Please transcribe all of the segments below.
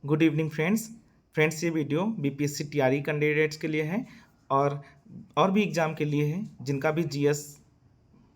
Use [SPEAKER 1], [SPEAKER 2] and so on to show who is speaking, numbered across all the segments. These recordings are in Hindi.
[SPEAKER 1] गुड इवनिंग फ्रेंड्स ये वीडियो बीपीएससी टीआरई कैंडिडेट्स के लिए है और और भी एग्ज़ाम के लिए है जिनका भी जीएस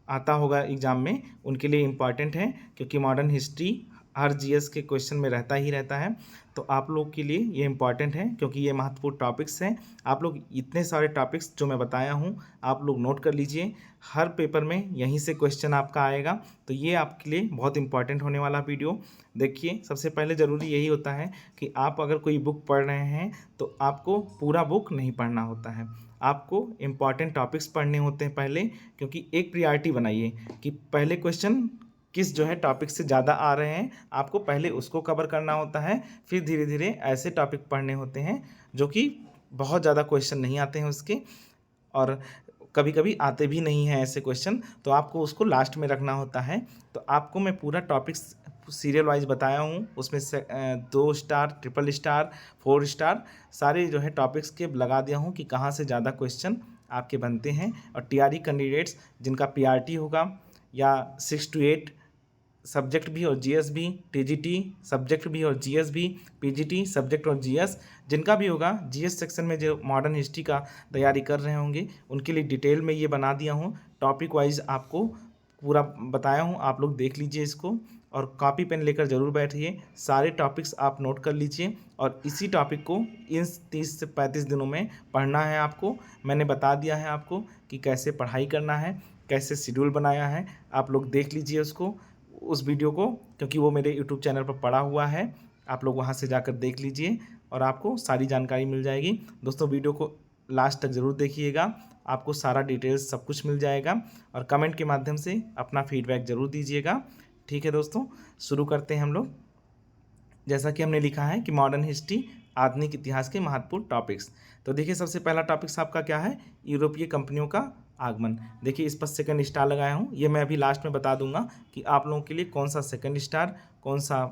[SPEAKER 1] आता होगा एग्ज़ाम में उनके लिए इम्पॉर्टेंट है क्योंकि मॉडर्न हिस्ट्री हर जीएस के क्वेश्चन में रहता ही रहता है। तो आप लोग के लिए ये इम्पॉर्टेंट है क्योंकि ये महत्वपूर्ण टॉपिक्स हैं। आप लोग इतने सारे टॉपिक्स जो मैं बताया हूँ आप लोग नोट कर लीजिए, हर पेपर में यहीं से क्वेश्चन आपका आएगा। तो ये आपके लिए बहुत इंपॉर्टेंट होने वाला वीडियो। देखिए, सबसे पहले ज़रूरी यही होता है कि आप अगर कोई बुक पढ़ रहे हैं तो आपको पूरा बुक नहीं पढ़ना होता है, आपको इम्पॉर्टेंट टॉपिक्स पढ़ने होते हैं पहले। क्योंकि एक प्रायोरिटी बनाइए कि पहले क्वेश्चन किस जो है टॉपिक से ज़्यादा आ रहे हैं, आपको पहले उसको कवर करना होता है। फिर धीरे धीरे ऐसे टॉपिक पढ़ने होते हैं जो कि बहुत ज़्यादा क्वेश्चन नहीं आते हैं उसके, और कभी कभी आते भी नहीं हैं ऐसे क्वेश्चन, तो आपको उसको लास्ट में रखना होता है। तो आपको मैं पूरा टॉपिक्स सीरियल वाइज बताया हूँ, उसमें से 2 स्टार, ट्रिपल स्टार, 4 स्टार सारे जो है टॉपिक्स के लगा दिया हूँ कि कहाँ से ज़्यादा क्वेश्चन आपके बनते हैं। और टीआरई कैंडिडेट्स जिनका पीआरटी होगा या 6 to 8 सब्जेक्ट भी और जीएस भी, टीजीटी सब्जेक्ट भी और जीएस भी, पीजीटी सब्जेक्ट और जीएस, जिनका भी होगा जीएस सेक्शन में जो मॉडर्न हिस्ट्री का तैयारी कर रहे होंगे उनके लिए डिटेल में ये बना दिया हूँ। टॉपिक वाइज आपको पूरा बताया हूँ, आप लोग देख लीजिए इसको और कॉपी पेन लेकर ज़रूर बैठिए, सारे टॉपिक्स आप नोट कर लीजिए। और इसी टॉपिक को इन 30 से 35 दिनों में पढ़ना है आपको। मैंने बता दिया है आपको कि कैसे पढ़ाई करना है, कैसे शेड्यूल बनाया है, आप लोग देख लीजिए उसको, उस वीडियो को, क्योंकि वो मेरे यूट्यूब चैनल पर पड़ा हुआ है। आप लोग वहाँ से जाकर देख लीजिए और आपको सारी जानकारी मिल जाएगी। दोस्तों, वीडियो को लास्ट तक ज़रूर देखिएगा, आपको सारा डिटेल्स सब कुछ मिल जाएगा। और कमेंट के माध्यम से अपना फीडबैक ज़रूर दीजिएगा। ठीक है दोस्तों, शुरू करते हैं हम लोग। जैसा कि हमने लिखा है कि मॉडर्न हिस्ट्री आधुनिक इतिहास के महत्वपूर्ण टॉपिक्स। तो देखिए, सबसे पहला टॉपिक्स आपका क्या है, यूरोपीय कंपनियों का आगमन। देखिए, इस पर सेकंड स्टार लगाया हूँ, ये मैं अभी लास्ट में बता दूंगा कि आप लोगों के लिए कौन सा सेकंड स्टार, कौन सा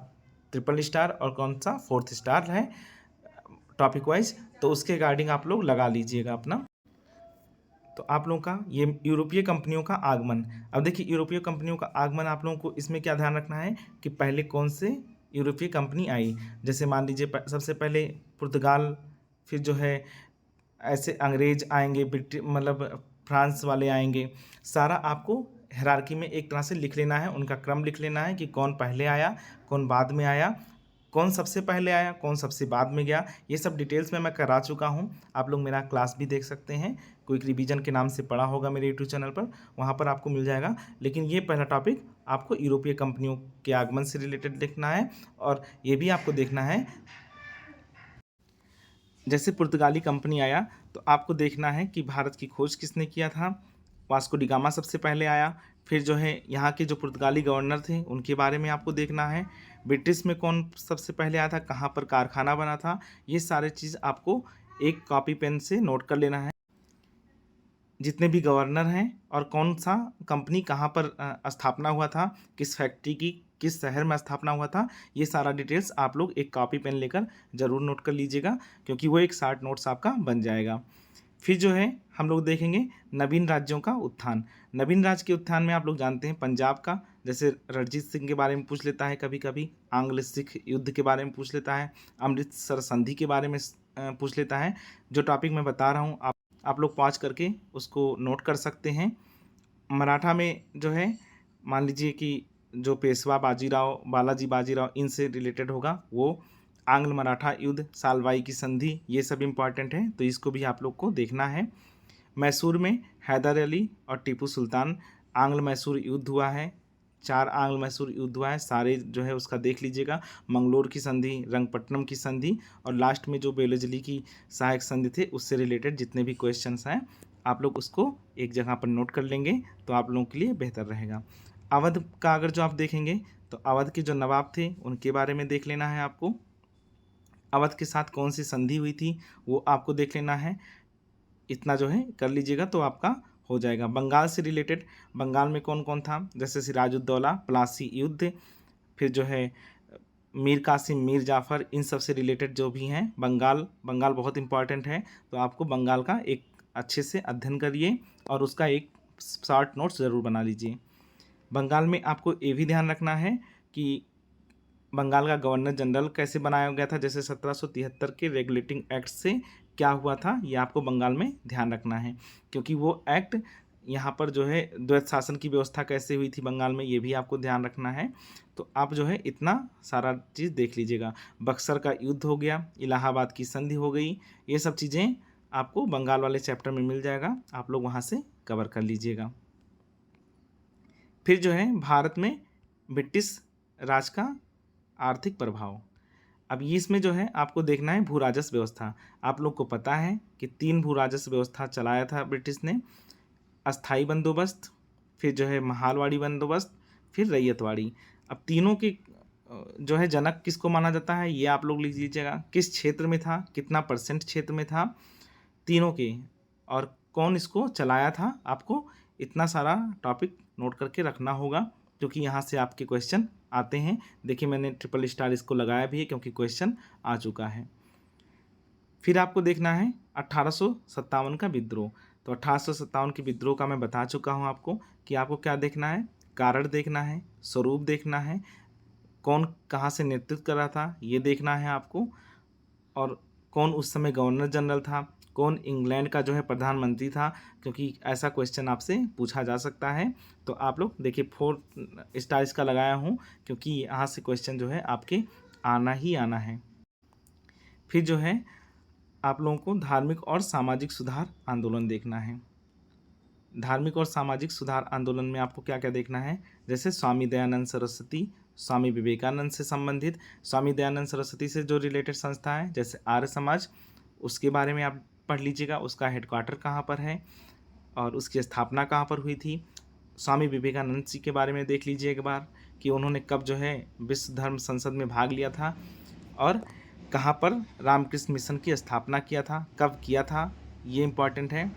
[SPEAKER 1] ट्रिपल स्टार और कौन सा 4th स्टार है टॉपिक वाइज। तो उसके रिगार्डिंग आप लोग लगा लीजिएगा अपना। तो आप लोगों का ये यूरोपीय कंपनियों का आगमन। अब देखिए, यूरोपीय कंपनियों का आगमन आप लोगों को इसमें क्या ध्यान रखना है कि पहले कौन से यूरोपीय कंपनी आई। जैसे मान लीजिए सबसे पहले पुर्तगाल, फिर जो है ऐसे अंग्रेज आएंगे, ब्रिटिश मतलब फ्रांस वाले आएंगे। सारा आपको हायरार्की में एक तरह से लिख लेना है, उनका क्रम लिख लेना है कि कौन पहले आया, कौन बाद में आया, कौन सबसे पहले आया, कौन सबसे बाद में गया। ये सब डिटेल्स में मैं करा चुका हूँ, आप लोग मेरा क्लास भी देख सकते हैं, क्विक रिवीजन के नाम से पढ़ा होगा मेरे यूट्यूब चैनल पर, वहाँ पर आपको मिल जाएगा। लेकिन ये पहला टॉपिक आपको यूरोपीय कंपनियों के आगमन से रिलेटेड देखना है। और ये भी आपको देखना है, जैसे पुर्तगाली कंपनी आया तो आपको देखना है कि भारत की खोज किसने किया था। वास्को डी गामा सबसे पहले आया। फिर जो है यहाँ के जो पुर्तगाली गवर्नर थे उनके बारे में आपको देखना है। ब्रिटिश में कौन सबसे पहले आया था, कहाँ पर कारखाना बना था, ये सारे चीज़ आपको एक कॉपी पेन से नोट कर लेना है। जितने भी गवर्नर हैं और कौन सा कंपनी कहाँ पर स्थापना हुआ था, किस फैक्ट्री की किस शहर में स्थापना हुआ था, ये सारा डिटेल्स आप लोग एक कॉपी पेन लेकर ज़रूर नोट कर लीजिएगा, क्योंकि वो एक शार्ट नोट्स आपका बन जाएगा। फिर जो है हम लोग देखेंगे नवीन राज्यों का उत्थान। नवीन राज्य के उत्थान में आप लोग जानते हैं पंजाब का, जैसे रणजीत सिंह के बारे में पूछ लेता है, कभी कभी आंग्ल सिख युद्ध के बारे में पूछ लेता है, अमृतसर संधि के बारे में पूछ लेता है। जो टॉपिक मैं बता रहा हूँ आप लोग पॉज करके उसको नोट कर सकते हैं। मराठा में जो है मान लीजिए कि जो पेशवा बाजीराव, बालाजी बाजीराव, इनसे रिलेटेड होगा वो। आंग्ल मराठा युद्ध, सालवाई की संधि, ये सब इम्पॉर्टेंट है, तो इसको भी आप लोग को देखना है। मैसूर में हैदर अली और टीपू सुल्तान, आंग्ल मैसूर युद्ध हुआ है, 4 आंग्ल मैसूर युद्ध हुआ है, सारे जो है उसका देख लीजिएगा। मंगलोर की संधि, रंगपट्टनम की संधि और लास्ट में जो बेलोजली की सहायक संधि थे उससे रिलेटेड जितने भी क्वेश्चंस हैं आप लोग उसको एक जगह पर नोट कर लेंगे तो आप लोगों के लिए बेहतर रहेगा। अवध का अगर जो आप देखेंगे तो अवध के जो नवाब थे उनके बारे में देख लेना है आपको। अवध के साथ कौन सी संधि हुई थी वो आपको देख लेना है। इतना जो है कर लीजिएगा तो आपका हो जाएगा। बंगाल से रिलेटेड, बंगाल में कौन कौन था, जैसे सिराजुद्दौला, प्लासी युद्ध, फिर जो है मीर कासिम, मीर जाफ़र, इन सब से रिलेटेड जो भी हैं, बंगाल बहुत इंपॉर्टेंट है। तो आपको बंगाल का एक अच्छे से अध्ययन करिए और उसका एक शॉर्ट नोट्स ज़रूर बना लीजिए। बंगाल में आपको ये भी ध्यान रखना है कि बंगाल का गवर्नर जनरल कैसे बनाया गया था, जैसे 1773 के रेगुलेटिंग एक्ट से क्या हुआ था, ये आपको बंगाल में ध्यान रखना है, क्योंकि वो एक्ट यहाँ पर जो है द्वैत शासन की व्यवस्था कैसे हुई थी बंगाल में, ये भी आपको ध्यान रखना है। तो आप जो है इतना सारा चीज़ देख लीजिएगा। बक्सर का युद्ध हो गया, इलाहाबाद की संधि हो गई, ये सब चीज़ें आपको बंगाल वाले चैप्टर में मिल जाएगा, आप लोग वहाँ से कवर कर लीजिएगा। फिर जो है भारत में ब्रिटिश राज का आर्थिक प्रभाव। अब ये इसमें जो है आपको देखना है भू राजस्व व्यवस्था। आप लोग को पता है कि 3 भू राजस्व व्यवस्था चलाया था ब्रिटिश ने, अस्थाई बंदोबस्त, फिर जो है महालवाड़ी बंदोबस्त, फिर रैयतवाड़ी। अब तीनों के जो है जनक किसको माना जाता है, ये आप लोग लिख लीजिएगा। किस क्षेत्र में था, कितना % क्षेत्र में था तीनों के, और कौन इसको चलाया था, आपको इतना सारा टॉपिक नोट करके रखना होगा, क्योंकि यहाँ से आपके क्वेश्चन आते हैं। देखिए मैंने ट्रिपल स्टार इसको लगाया भी है क्योंकि क्वेश्चन आ चुका है। फिर आपको देखना है 1857 का विद्रोह। तो 1857 के विद्रोह का मैं बता चुका हूँ आपको कि आपको क्या देखना है, कारण देखना है, स्वरूप देखना है, कौन कहाँ से नेतृत्व कर रहा था ये देखना है आपको, और कौन उस समय गवर्नर जनरल था, कौन इंग्लैंड का जो है प्रधानमंत्री था, क्योंकि ऐसा क्वेश्चन आपसे पूछा जा सकता है। तो आप लोग देखिए 4 स्टार इसका लगाया हूँ, क्योंकि यहाँ से क्वेश्चन जो है आपके आना ही आना है। फिर जो है आप लोगों को धार्मिक और सामाजिक सुधार आंदोलन देखना है। धार्मिक और सामाजिक सुधार आंदोलन में आपको क्या क्या देखना है, जैसे स्वामी दयानंद सरस्वती, स्वामी विवेकानंद से संबंधित, स्वामी दयानंद सरस्वती से जो रिलेटेड संस्था है जैसे आर्य समाज, उसके बारे में आप पढ़ लीजिएगा, उसका हेडक्वार्टर कहाँ पर है और उसकी स्थापना कहाँ पर हुई थी। स्वामी विवेकानंद जी के बारे में देख लीजिए एक बार कि उन्होंने कब जो है विश्व धर्म संसद में भाग लिया था और कहाँ पर रामकृष्ण मिशन की स्थापना किया था, कब किया था, ये इम्पॉर्टेंट है।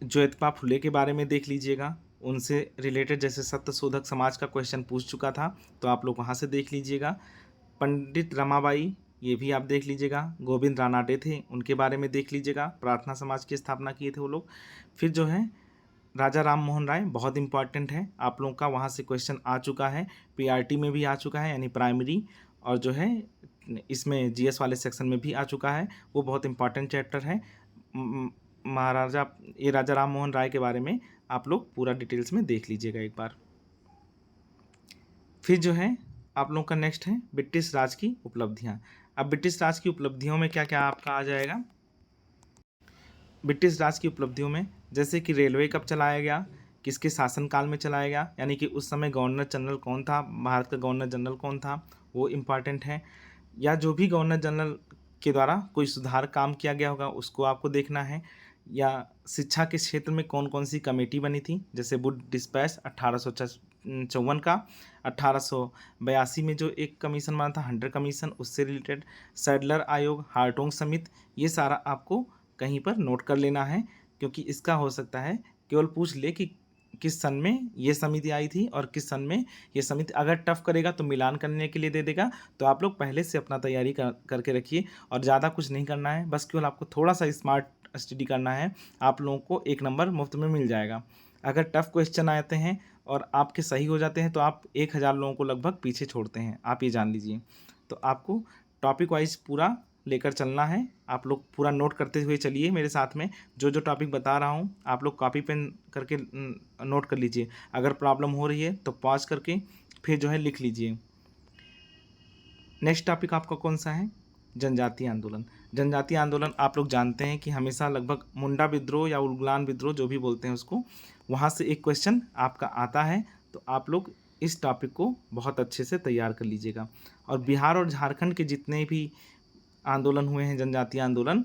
[SPEAKER 1] ज्योतिबा फुले के बारे में देख लीजिएगा, उनसे रिलेटेड जैसे सत्यशोधक समाज का क्वेश्चन पूछ चुका था, तो आप लोग वहाँ से देख लीजिएगा। पंडित रमाबाई, ये भी आप देख लीजिएगा। गोविंद रानाडे थे, उनके बारे में देख लीजिएगा, प्रार्थना समाज की स्थापना किए थे वो लोग। फिर जो है राजा राम मोहन राय, बहुत इंपॉर्टेंट है, आप लोगों का वहाँ से क्वेश्चन आ चुका है, पीआरटी में भी आ चुका है यानी प्राइमरी, और जो है इसमें जीएस वाले सेक्शन में भी आ चुका है, वो बहुत इंपॉर्टेंट चैप्टर है। महाराजा ये राजा राम मोहन राय के बारे में आप लोग पूरा डिटेल्स में देख लीजिएगा एक बार। फिर जो है आप लोगों का नेक्स्ट है ब्रिटिश राज की उपलब्धियां। अब ब्रिटिश राज की उपलब्धियों में क्या क्या आपका आ जाएगा, ब्रिटिश राज की उपलब्धियों में जैसे कि रेलवे कब चलाया गया, किसके शासनकाल में चलाया गया, यानी कि उस समय गवर्नर जनरल कौन था, भारत का गवर्नर जनरल कौन था, वो इम्पॉर्टेंट है। या जो भी गवर्नर जनरल के द्वारा कोई सुधार काम किया गया होगा उसको आपको देखना है। या शिक्षा के क्षेत्र में कौन कौन सी कमेटी बनी थी, जैसे वुड डिस्पैच 1854 का, 1882 में जो एक कमीशन बना था हंटर कमीशन, उससे रिलेटेड, सैडलर आयोग, हार्टोंग समिति, ये सारा आपको कहीं पर नोट कर लेना है, क्योंकि इसका हो सकता है केवल पूछ ले कि किस सन में ये समिति आई थी और किस सन में ये समिति, अगर टफ करेगा तो मिलान करने के लिए दे देगा। तो आप लोग पहले से अपना तैयारी करके रखिए, और ज़्यादा कुछ नहीं करना है, बस केवल आपको थोड़ा सा स्मार्ट स्टडी करना है, आप लोगों को 1 नंबर मुफ्त में मिल जाएगा। अगर टफ क्वेश्चन आते हैं और आपके सही हो जाते हैं तो आप 1000 लोगों को लगभग पीछे छोड़ते हैं, आप ये जान लीजिए। तो आपको टॉपिक वाइज पूरा लेकर चलना है, आप लोग पूरा नोट करते हुए चलिए मेरे साथ में, जो जो टॉपिक बता रहा हूँ आप लोग कॉपी पेन करके नोट कर लीजिए। अगर प्रॉब्लम हो रही है तो पॉज करके फिर जो है लिख लीजिए। नेक्स्ट टॉपिक आपका कौन सा है, जनजातीय आंदोलन। जनजातीय आंदोलन आप लोग जानते हैं कि हमेशा लगभग मुंडा विद्रोह या उलगुलान विद्रोह जो भी बोलते हैं उसको, वहाँ से एक क्वेश्चन आपका आता है, तो आप लोग इस टॉपिक को बहुत अच्छे से तैयार कर लीजिएगा। और बिहार और झारखंड के जितने भी आंदोलन हुए हैं जनजातीय आंदोलन,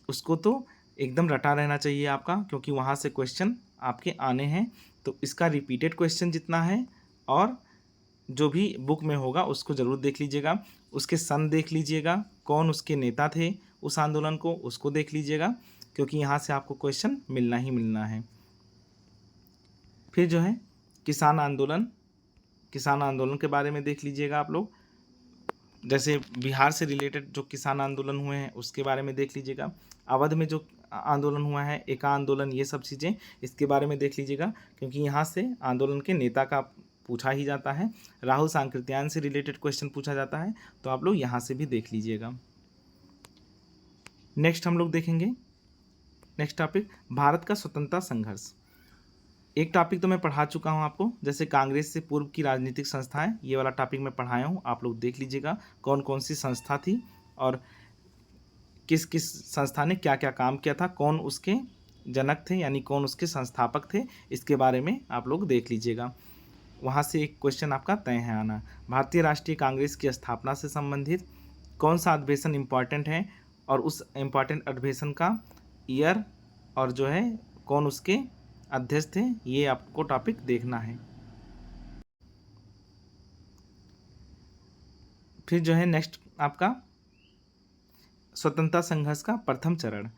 [SPEAKER 1] उसको तो एकदम रटा रहना चाहिए आपका, क्योंकि वहाँ से क्वेश्चन आपके आने हैं। तो इसका रिपीटेड क्वेश्चन जितना है और जो भी बुक में होगा उसको ज़रूर देख लीजिएगा, उसके सन देख लीजिएगा, कौन उसके नेता थे उस आंदोलन को, उसको देख लीजिएगा, क्योंकि यहाँ से आपको क्वेश्चन मिलना ही मिलना है। फिर जो है किसान आंदोलन, किसान आंदोलन के बारे में देख लीजिएगा आप लोग, जैसे बिहार से रिलेटेड जो किसान आंदोलन हुए हैं उसके बारे में देख लीजिएगा, अवध में जो आंदोलन हुआ है, एका आंदोलन, ये सब चीज़ें इसके बारे में देख लीजिएगा, क्योंकि यहाँ से आंदोलन के नेता का पूछा ही जाता है। राहुल सांकृत्यायन से रिलेटेड क्वेश्चन पूछा जाता है, तो आप लोग यहाँ से भी देख लीजिएगा। नेक्स्ट हम लोग देखेंगे, नेक्स्ट टॉपिक भारत का स्वतंत्रता संघर्ष। एक टॉपिक तो मैं पढ़ा चुका हूँ आपको, जैसे कांग्रेस से पूर्व की राजनीतिक संस्थाएं, ये वाला टॉपिक मैं पढ़ाया हूँ, आप लोग देख लीजिएगा कौन कौन सी संस्था थी और किस किस संस्था ने क्या क्या काम किया था, कौन उसके जनक थे यानी कौन उसके संस्थापक थे, इसके बारे में आप लोग देख लीजिएगा। वहाँ से एक क्वेश्चन आपका तय है आना। भारतीय राष्ट्रीय कांग्रेस की स्थापना से संबंधित कौन सा अधिवेशन इम्पॉर्टेंट है और उस इम्पॉर्टेंट अधिवेशन का ईयर और जो है कौन उसके अध्यक्ष थे, ये आपको टॉपिक देखना है। फिर जो है नेक्स्ट आपका स्वतंत्रता संघर्ष का प्रथम चरण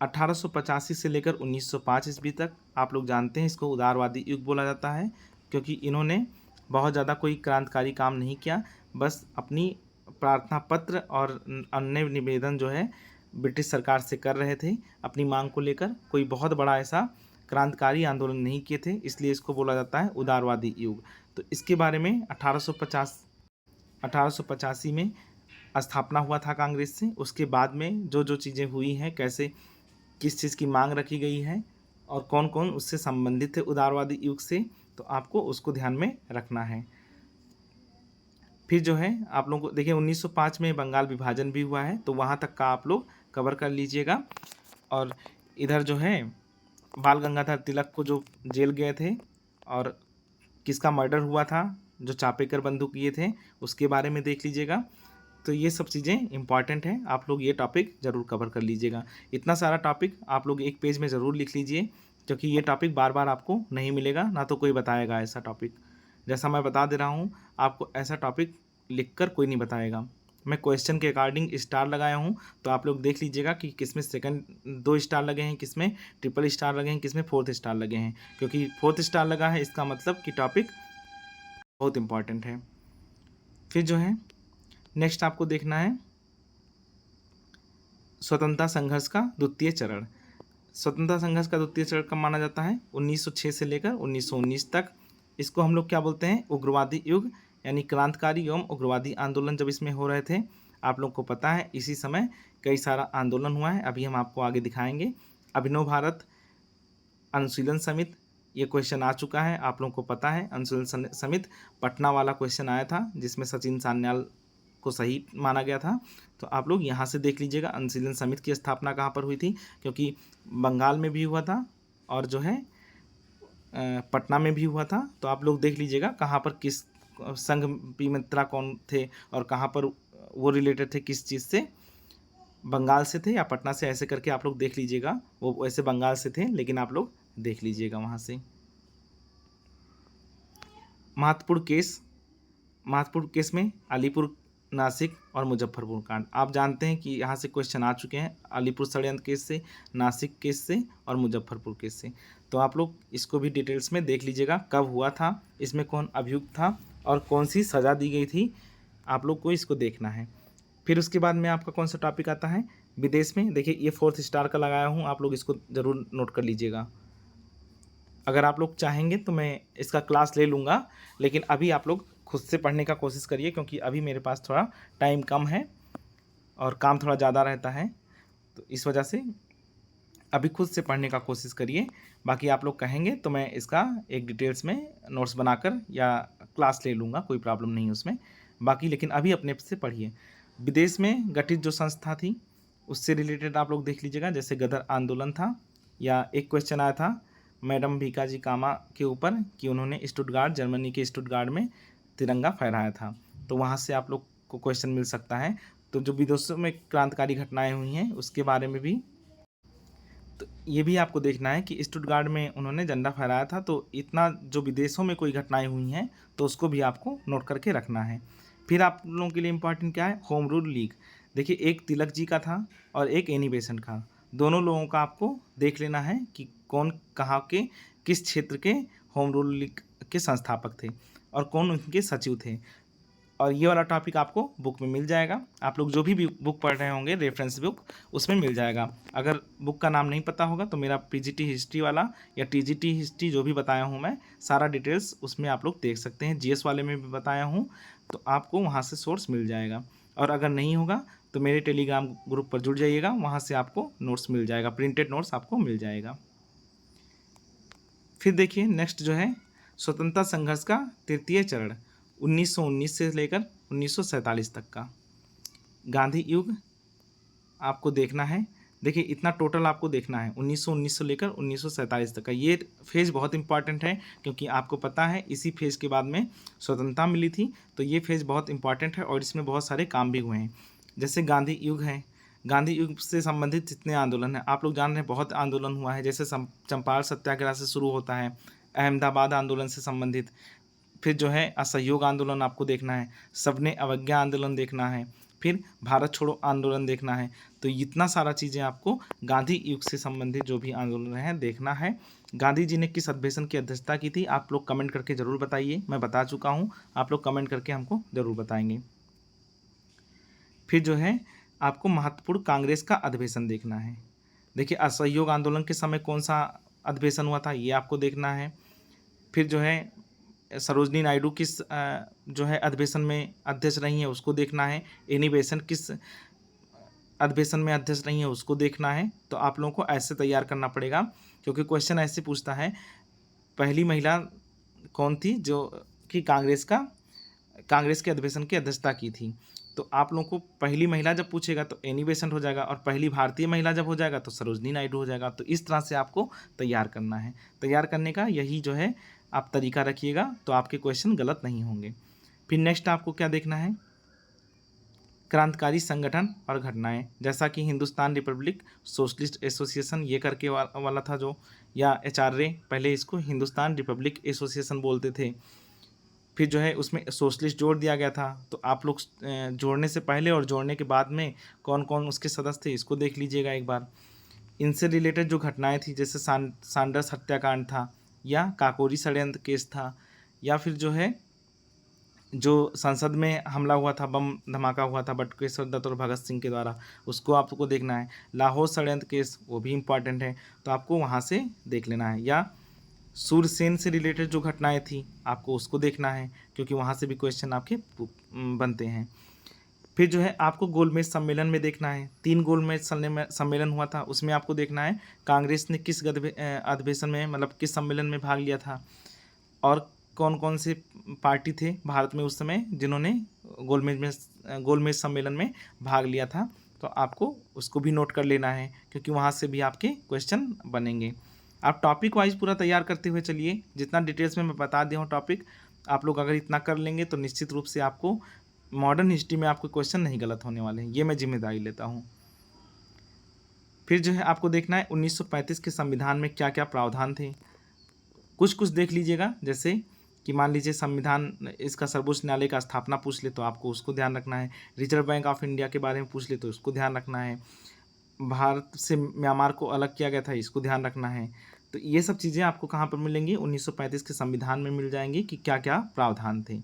[SPEAKER 1] 1885 से लेकर 1905 ईस्वी तक। आप लोग जानते हैं इसको उदारवादी युग बोला जाता है, क्योंकि इन्होंने बहुत ज़्यादा कोई क्रांतिकारी काम नहीं किया, बस अपनी प्रार्थना पत्र और अन्य निवेदन जो है ब्रिटिश सरकार से कर रहे थे अपनी मांग को लेकर, कोई बहुत बड़ा ऐसा क्रांतिकारी आंदोलन नहीं किए थे, इसलिए इसको बोला जाता है उदारवादी युग। तो इसके बारे में 1885 में स्थापना हुआ था कांग्रेस से। उसके बाद में जो जो चीज़ें हुई हैं, कैसे किस चीज़ की मांग रखी गई है और कौन कौन उससे संबंधित थे उदारवादी युग से, तो आपको उसको ध्यान में रखना है। फिर जो है आप लोगों को देखिए 1905 में बंगाल विभाजन भी हुआ है, तो वहाँ तक का आप लोग कवर कर लीजिएगा। और इधर जो है बाल गंगाधर तिलक को जो जेल गए थे और किसका मर्डर हुआ था, जो चापेकर बंधु किए थे, उसके बारे में देख लीजिएगा। तो ये सब चीज़ें इंपॉर्टेंट हैं, आप लोग ये टॉपिक ज़रूर कवर कर लीजिएगा। इतना सारा टॉपिक आप लोग एक पेज में ज़रूर लिख लीजिए, क्योंकि ये टॉपिक बार बार आपको नहीं मिलेगा, ना तो कोई बताएगा ऐसा टॉपिक। जैसा मैं बता दे रहा हूँ आपको, ऐसा टॉपिक लिखकर कोई नहीं बताएगा। मैं क्वेश्चन के अकॉर्डिंग स्टार लगाया हूँ, तो आप लोग देख लीजिएगा कि किसमें सेकंड 2 स्टार लगे हैं, किसमें ट्रिपल स्टार लगे हैं, किसमें 4th स्टार लगे हैं। क्योंकि 4th स्टार लगा है इसका मतलब कि टॉपिक बहुत इंपॉर्टेंट है। फिर जो है नेक्स्ट आपको देखना है स्वतंत्रता संघर्ष का द्वितीय चरण। स्वतंत्रता संघर्ष का द्वितीय चरण कब माना जाता है? 1906 से लेकर 1919 तक। इसको हम लोग क्या बोलते हैं? उग्रवादी युग, यानी क्रांतिकारी एवं उग्रवादी आंदोलन जब इसमें हो रहे थे। आप लोग को पता है इसी समय कई सारा आंदोलन हुआ है, अभी हम आपको आगे दिखाएंगे। अभिनव भारत अनुशीलन समिति, ये क्वेश्चन आ चुका है, आप लोगों को पता है। अनुशीलन समिति पटना वाला क्वेश्चन आया था, जिसमें सचिन सान्याल को सही माना गया था। तो आप लोग यहाँ से देख लीजिएगा अनुशीलन समिति की स्थापना कहाँ पर हुई थी, क्योंकि बंगाल में भी हुआ था और जो है पटना में भी हुआ था। तो आप लोग देख लीजिएगा कहाँ पर किस संघ मित्रा कौन थे और कहाँ पर वो रिलेटेड थे, किस चीज़ से, बंगाल से थे या पटना से, ऐसे करके आप लोग देख लीजिएगा। वो वैसे बंगाल से थे, लेकिन आप लोग देख लीजिएगा वहाँ से। महत्वपूर्ण केस में अलीपुर, नासिक और मुजफ्फरपुर कांड। आप जानते हैं कि यहाँ से क्वेश्चन आ चुके हैं, अलीपुर षड्यंत्र केस से, नासिक केस से और मुजफ्फरपुर केस से। तो आप लोग इसको भी डिटेल्स में देख लीजिएगा, कब हुआ था, इसमें कौन अभियुक्त था और कौन सी सज़ा दी गई थी, आप लोग को इसको देखना है। फिर उसके बाद में आपका कौन सा टॉपिक आता है? विदेश में। देखिए ये 4th स्टार का लगाया हूँ, आप लोग इसको ज़रूर नोट कर लीजिएगा। अगर आप लोग चाहेंगे तो मैं इसका क्लास ले लूँगा, लेकिन अभी आप लोग खुद से पढ़ने का कोशिश करिए, क्योंकि अभी मेरे पास थोड़ा टाइम कम है और काम थोड़ा ज़्यादा रहता है, तो इस वजह से अभी खुद से पढ़ने का कोशिश करिए। बाकी आप लोग कहेंगे तो मैं इसका एक डिटेल्स में नोट्स बनाकर या क्लास ले लूँगा, कोई प्रॉब्लम नहीं उसमें। बाकी लेकिन अभी अपने से पढ़िए। विदेश में गठित जो संस्था थी उससे रिलेटेड आप लोग देख लीजिएगा, जैसे गदर आंदोलन था, या एक क्वेश्चन आया था मैडम भीकाजी कामा के ऊपर कि उन्होंने स्टुटगार्ट, जर्मनी के स्टुटगार्ट में तिरंगा फहराया था, तो वहाँ से आप लोग को क्वेश्चन मिल सकता है। तो जो विदेशों में क्रांतिकारी घटनाएं हुई हैं उसके बारे में भी, तो ये भी आपको देखना है कि स्टुटगार्ट में उन्होंने झंडा फहराया था। तो इतना जो विदेशों में कोई घटनाएं हुई हैं तो उसको भी आपको नोट करके रखना है। फिर आप लोगों के लिए इम्पॉर्टेंट क्या है? Home rule league. देखिए एक तिलक जी का था और एक एनी बेसेंट का, दोनों लोगों का आपको देख लेना है कि कौन कहाँ के किस क्षेत्र के होम रूल लीग के संस्थापक थे और कौन उनके सचिव थे। और ये वाला टॉपिक आपको बुक में मिल जाएगा। आप लोग जो भी बुक पढ़ रहे होंगे रेफरेंस बुक, उसमें मिल जाएगा। अगर बुक का नाम नहीं पता होगा तो मेरा पीजीटी हिस्ट्री वाला या टीजीटी हिस्ट्री जो भी बताया हूँ मैं, सारा डिटेल्स उसमें आप लोग देख सकते हैं। जीएस वाले में भी बताया हूँ, तो आपको वहाँ से सोर्स मिल जाएगा। और अगर नहीं होगा तो मेरे टेलीग्राम ग्रुप पर जुड़ जाइएगा, वहाँ से आपको नोट्स मिल जाएगा, प्रिंटेड नोट्स आपको मिल जाएगा। फिर देखिए नेक्स्ट जो है स्वतंत्रता संघर्ष का तृतीय चरण 1919 से लेकर 1947 तक का गांधी युग आपको देखना है। देखिए इतना टोटल आपको देखना है 1919 से लेकर 1947 तक का। ये फेज़ बहुत इंपॉर्टेंट है, क्योंकि आपको पता है इसी फेज़ के बाद में स्वतंत्रता मिली थी। तो ये फेज़ बहुत इंपॉर्टेंट है और इसमें बहुत सारे काम भी हुए हैं। जैसे गांधी युग है, गांधी युग से संबंधित जितने आंदोलन हैं आप लोग जान रहे हैं, बहुत आंदोलन हुआ है। जैसे चंपारण सत्याग्रह से शुरू होता है, अहमदाबाद आंदोलन से संबंधित, फिर जो है असहयोग आंदोलन आपको देखना है, सबने अवज्ञा आंदोलन देखना है, फिर भारत छोड़ो आंदोलन देखना है। तो इतना सारा चीज़ें आपको गांधी युग से संबंधित जो भी आंदोलन हैं देखना है। गांधी जी ने किस अधिवेशन की अध्यक्षता की थी, आप लोग कमेंट करके ज़रूर बताइए। मैं बता चुका हूँ, आप लोग कमेंट करके हमको ज़रूर बताएंगे। फिर जो है आपको महत्वपूर्ण कांग्रेस का अधिवेशन देखना है। देखिए असहयोग आंदोलन के समय कौन सा अधिवेशन हुआ था ये आपको देखना है। फिर जो है सरोजनी नायडू किस जो है अधिवेशन में अध्यक्ष रही हैं उसको देखना है। एनी बेसेंट किस अधिवेशन में अध्यक्ष रही हैं उसको देखना है। तो आप लोगों को ऐसे तैयार करना पड़ेगा, क्योंकि क्वेश्चन ऐसे पूछता है पहली महिला कौन थी जो कि कांग्रेस के अधिवेशन की अध्यक्षता की थी। तो आप लोगों को पहली महिला जब पूछेगा तो एनी बेसेंट हो जाएगा, और पहली भारतीय महिला जब हो जाएगा तो सरोजनी नायडू हो जाएगा। तो इस तरह से आपको तैयार करना है। तैयार करने का यही जो है आप तरीका रखिएगा, तो आपके क्वेश्चन गलत नहीं होंगे। फिर नेक्स्ट आपको क्या देखना है, क्रांतिकारी संगठन और घटनाएं, जैसा कि हिंदुस्तान रिपब्लिक सोशलिस्ट एसोसिएशन ये करके वाला था जो, या एचआरए, पहले इसको हिंदुस्तान रिपब्लिक एसोसिएशन बोलते थे। फिर जो है उसमें सोशलिस्ट जोड़ दिया गया था। तो आप लोग जोड़ने से पहले और जोड़ने के बाद में कौन कौन उसके सदस्य थे इसको देख लीजिएगा एक बार। इनसे रिलेटेड जो घटनाएं थी, जैसे सांडर्स हत्याकांड था, या काकोरी षड्यंत्र केस था, या फिर जो है जो संसद में हमला हुआ था, बम धमाका हुआ था बटुकेश्वर दत्त और भगत सिंह के द्वारा, उसको आपको देखना है। लाहौर षड्यंत्र केस वो भी इम्पॉर्टेंट है, तो आपको वहाँ से देख लेना है। या सूरसेन से रिलेटेड जो घटनाएं थी आपको उसको देखना है, क्योंकि वहाँ से भी क्वेश्चन आपके बनते हैं। फिर जो है आपको गोलमेज सम्मेलन में देखना है। 3 गोलमेज सम्मेलन हुआ था, उसमें आपको देखना है कांग्रेस ने किस अधिवेशन में, मतलब किस सम्मेलन में भाग लिया था, और कौन कौन से पार्टी थे भारत में उस समय जिन्होंने गोलमेज सम्मेलन में भाग लिया था। तो आपको उसको भी नोट कर लेना है, क्योंकि वहाँ से भी आपके क्वेश्चन बनेंगे। आप टॉपिक वाइज पूरा तैयार करते हुए चलिए। जितना डिटेल्स में मैं बता दिया हूँ टॉपिक, आप लोग अगर इतना कर लेंगे तो निश्चित रूप से आपको मॉडर्न हिस्ट्री में आपको क्वेश्चन नहीं गलत होने वाले हैं, ये मैं जिम्मेदारी लेता हूँ। फिर जो है आपको देखना है 1935 के संविधान में क्या क्या प्रावधान थे, कुछ देख लीजिएगा। जैसे कि मान लीजिए संविधान इसका सर्वोच्च न्यायालय का स्थापना पूछ ले तो आपको उसको ध्यान रखना है। रिजर्व बैंक ऑफ इंडिया के बारे में पूछ ले तो उसको ध्यान रखना है। भारत से म्यांमार को अलग किया गया था, इसको ध्यान रखना है। तो ये सब चीज़ें आपको कहाँ पर मिलेंगी, 1935 के संविधान में मिल जाएंगी कि क्या क्या प्रावधान थे।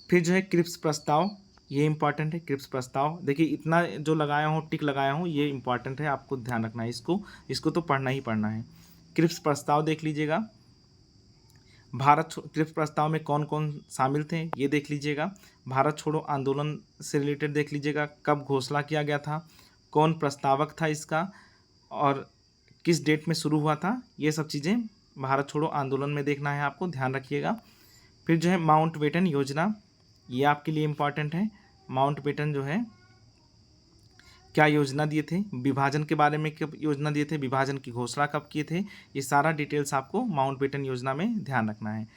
[SPEAKER 1] फिर जो है क्रिप्स प्रस्ताव, ये इंपॉर्टेंट है। क्रिप्स प्रस्ताव देखिए इतना जो लगाया हूँ, टिक लगाया हूँ, ये इंपॉर्टेंट है, आपको ध्यान रखना है। इसको तो पढ़ना ही पढ़ना है। क्रिप्स प्रस्ताव देख लीजिएगा। क्रिप्स प्रस्ताव में कौन कौन शामिल थे ये देख लीजिएगा। भारत छोड़ो आंदोलन से रिलेटेड देख लीजिएगा, कब घोषणा किया गया था, कौन प्रस्तावक था इसका, और किस डेट में शुरू हुआ था। ये सब चीज़ें भारत छोड़ो आंदोलन में देखना है, आपको ध्यान रखिएगा। फिर जो है माउंटबेटन योजना, ये आपके लिए इम्पॉर्टेंट है। माउंटबेटन जो है क्या योजना दिए थे, विभाजन के बारे में कब योजना दिए थे, विभाजन की घोषणा कब किए थे, ये सारा डिटेल्स आपको माउंटबेटन योजना में ध्यान रखना है।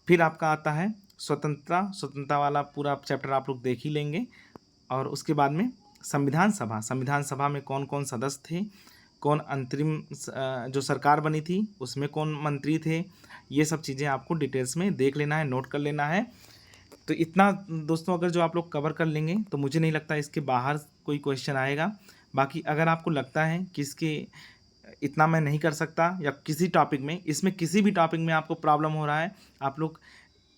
[SPEAKER 1] फिर आपका आता है स्वतंत्रता वाला पूरा चैप्टर आप लोग देख ही लेंगे। और उसके बाद में संविधान सभा में कौन कौन सदस्य थे, कौन अंतरिम जो सरकार बनी थी उसमें कौन मंत्री थे, ये सब चीज़ें आपको डिटेल्स में देख लेना है, नोट कर लेना है। तो इतना दोस्तों अगर जो आप लोग कवर कर लेंगे तो मुझे नहीं लगता इसके बाहर कोई क्वेश्चन आएगा। बाकी अगर आपको लगता है कि इसके इतना मैं नहीं कर सकता, या किसी भी टॉपिक में आपको प्रॉब्लम हो रहा है, आप लोग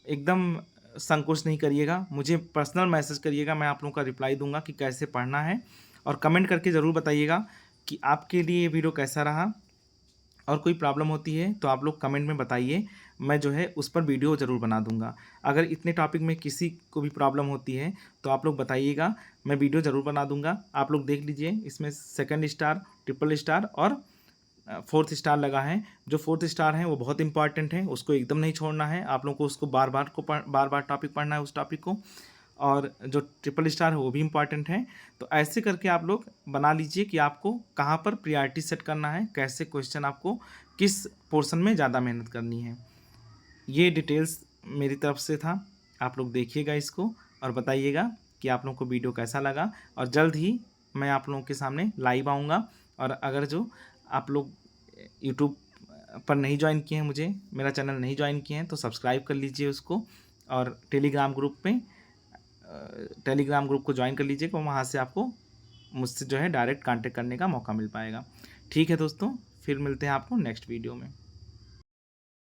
[SPEAKER 1] एकदम संकोच नहीं करिएगा, मुझे पर्सनल मैसेज करिएगा, मैं आप लोगों का रिप्लाई दूंगा कि कैसे पढ़ना है। और कमेंट करके ज़रूर बताइएगा कि आपके लिए ये वीडियो कैसा रहा, और कोई प्रॉब्लम होती है तो आप लोग कमेंट में बताइए, मैं जो है उस पर वीडियो ज़रूर बना दूंगा। अगर इतने टॉपिक में किसी को भी प्रॉब्लम होती है तो आप लोग बताइएगा, मैं वीडियो ज़रूर बना दूंगा। आप लोग देख लीजिए, इसमें 2 स्टार, ट्रिपल स्टार और 4th स्टार लगा है। जो 4th स्टार है वो बहुत इंपॉर्टेंट है, उसको एकदम नहीं छोड़ना है। आप लोग को उसको बार बार टॉपिक पढ़ना है उस टॉपिक को। और जो ट्रिपल स्टार है वो भी इम्पॉर्टेंट है। तो ऐसे करके आप लोग बना लीजिए कि आपको कहाँ पर प्रायोरिटी सेट करना है, कैसे क्वेश्चन आपको किस पोर्शन में ज़्यादा मेहनत करनी है। ये डिटेल्स मेरी तरफ से था। आप लोग देखिएगा इसको और बताइएगा कि आप लोगों को वीडियो कैसा लगा। और जल्द ही मैं आप लोगों के सामने लाइव आऊँगा। और अगर जो आप लोग यूट्यूब पर नहीं ज्वाइन किए हैं, मुझे मेरा चैनल नहीं ज्वाइन किए हैं, तो सब्सक्राइब कर लीजिए उसको। और टेलीग्राम ग्रुप को ज्वाइन कर लीजिएगा, वहाँ से आपको मुझसे जो है डायरेक्ट कांटेक्ट करने का मौका मिल पाएगा। ठीक है दोस्तों, फिर मिलते हैं आपको नेक्स्ट वीडियो में।